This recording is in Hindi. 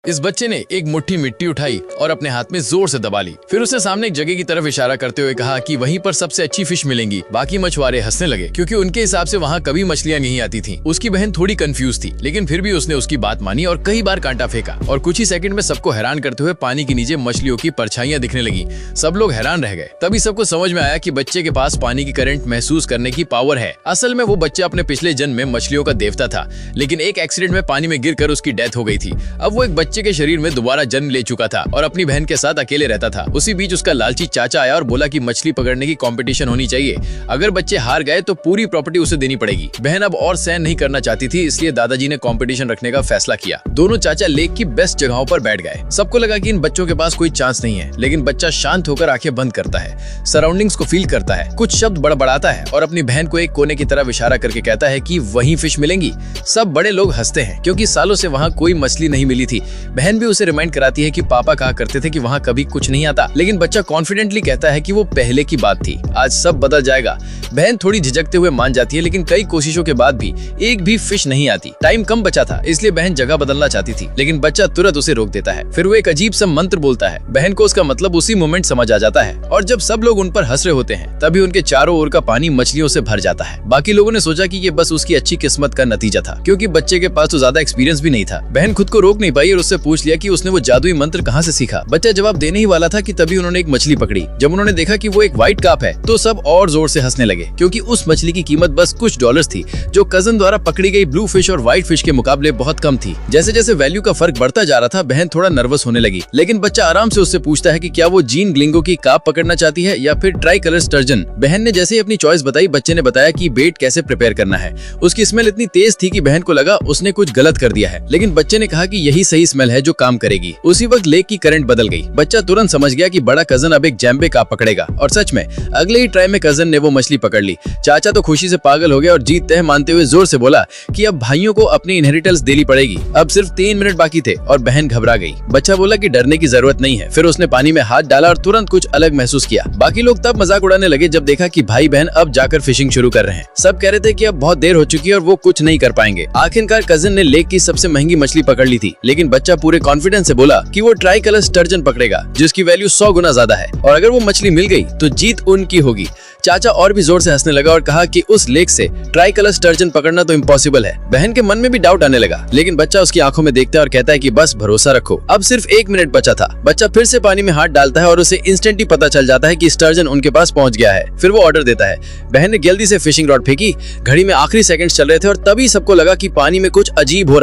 इस बच्चे ने एक मुट्ठी मिट्टी उठाई और अपने हाथ में जोर से दबा ली। फिर उसने सामने एक जगह की तरफ इशारा करते हुए कहा कि वहीं पर सबसे अच्छी फिश मिलेंगी। बाकी मछुआरे हंसने लगे क्योंकि उनके हिसाब से वहाँ कभी मछलियाँ नहीं आती थीं। उसकी बहन थोड़ी कंफ्यूज थी, लेकिन फिर भी उसने उसकी बात मानी और कई बार कांटा फेंका और कुछ ही सेकंड में सबको हैरान करते हुए पानी के नीचे मछलियों की परछाइयां दिखने लगी। सब लोग हैरान रह गए। तभी सबको समझ में आया कि बच्चे के पास पानी की करंट महसूस करने की पावर है। असल में वो बच्चा अपने पिछले जन्म में मछलियों का देवता था, लेकिन एक एक्सीडेंट में पानी में गिरकर उसकी डेथ हो गई थी। अब वो एक बच्चे के शरीर में दोबारा जन्म ले चुका था और अपनी बहन के साथ अकेले रहता था। उसी बीच उसका लालची चाचा आया और बोला कि मछली पकड़ने की कंपटीशन होनी चाहिए। अगर बच्चे हार गए तो पूरी प्रॉपर्टी उसे देनी पड़ेगी। बहन अब और सहन नहीं करना चाहती थी, इसलिए दादाजी ने कंपटीशन रखने का फैसला किया। दोनों चाचा लेक की बेस्ट जगहों पर बैठ गए। सबको लगा कि इन बच्चों के पास कोई चांस नहीं है, लेकिन बच्चा शांत होकर आंखें बंद करता है, सराउंडिंग्स को फील करता है, कुछ शब्द बड़बड़ाता है और अपनी बहन को एक कोने की तरफ इशारा करके कहता है कि वहीं फिश मिलेंगी। सब बड़े लोग हंसते हैं क्योंकि सालों से वहाँ कोई मछली नहीं मिली थी। बहन भी उसे रिमाइंड कराती है कि पापा कहा करते थे कि वहाँ कभी कुछ नहीं आता, लेकिन बच्चा कॉन्फिडेंटली कहता है कि वो पहले की बात थी, आज सब बदल जाएगा। बहन थोड़ी झिझकते हुए मान जाती है, लेकिन कई कोशिशों के बाद भी एक भी फिश नहीं आती। टाइम कम बचा था, इसलिए बहन जगह बदलना चाहती थी, लेकिन बच्चा तुरंत उसे रोक देता है। फिर वो एक अजीब सा मंत्र बोलता है। बहन को उसका मतलब उसी मोमेंट समझ आ जाता है और जब सब लोग उन पर हंस रहे होते हैं, तभी उनके चारों ओर का पानी मछलियों से भर जाता है। बाकी लोगों ने सोचा कि ये बस उसकी अच्छी किस्मत का नतीजा था, क्योंकि बच्चे के पास तो ज्यादा एक्सपीरियंस भी नहीं था। बहन खुद को रोक नहीं पाई और उससे पूछ लिया कि उसने वो जादुई मंत्र कहाँ से सीखा। बच्चा जवाब देने ही वाला था कि तभी उन्होंने एक मछली पकड़ी। जब उन्होंने देखा कि वो एक व्हाइट कार्प है, तो सब और जोर से हंसने लगे, क्योंकि उस मछली की कीमत बस कुछ डॉलर्स थी, जो कजन द्वारा पकड़ी गई ब्लू फिश और व्हाइट फिश के मुकाबले बहुत कम थी। जैसे जैसे वैल्यू का फर्क बढ़ता जा रहा था, बहन थोड़ा नर्वस होने लगी, लेकिन बच्चा आराम से उससे पूछता है कि क्या वो जीन ग्लिंगो की कार्प पकड़ना चाहती है या फिर ट्राई कलर स्टर्जन। बहन ने जैसे ही अपनी चॉइस बताई, बच्चे ने बताया कि बेट कैसे प्रिपेयर करना है। उसकी स्मेल इतनी तेज थी कि बहन को लगा उसने कुछ गलत कर दिया है, लेकिन बच्चे ने कहा कि यही सही स्मेल है जो काम करेगी। उसी वक्त लेक की करंट बदल गई। बच्चा तुरंत समझ गया कि बड़ा कजन अब एक जैम्बे कार्प पकड़ेगा, और सच में अगले ही ट्राई में कजन ने वो मछली पकड़ ली। चाचा तो खुशी से पागल हो गया और जीत तय मानते हुए जोर से बोला कि अब भाइयों को अपनी इनहेरिटेंस देनी पड़ेगी। अब सिर्फ 3 मिनट बाकी थे और बहन घबरा गई। बच्चा बोला कि डरने की जरूरत नहीं है। फिर उसने पानी में हाथ डाला और तुरंत कुछ अलग महसूस किया। बाकी लोग तब मजाक उड़ाने लगे जब देखा कि भाई बहन अब जाकर फिशिंग शुरू कर रहे हैं। सब कह रहे थे कि अब बहुत देर हो चुकी है और वो कुछ नहीं कर पाएंगे। आखिरकार कजन ने लेक की सबसे महंगी मछली पकड़ ली थी, लेकिन बच्चा पूरे कॉन्फिडेंस से बोला कि वो ट्राई कलर स्टर्जन पकड़ेगा, जिसकी वैल्यू 100 गुना ज्यादा है, और अगर वो मछली मिल गई तो जीत उनकी होगी। चाचा और भी जोर से हंसने लगा और कहा कि उस लेक से ट्राई कलर स्टर्जन पकड़ना तो इम्पॉसिबल है। बहन के मन में भी डाउट आने लगा, लेकिन बच्चा उसकी आंखों में देखता है और कहता है कि बस भरोसा रखो। अब सिर्फ 1 मिनट बचा था। बच्चा फिर से पानी में हाथ डालता है और उसे इंस्टेंटली पता चल जाता है कि स्टर्जन उनके पास पहुंच गया है। फिर वो ऑर्डर देता है। बहन ने जल्दी से फिशिंग रॉड फेंकी। घड़ी में आखिरी सेकंड्स चल रहे थे और तभी सबको लगा कि पानी में कुछ अजीब हो रहा है।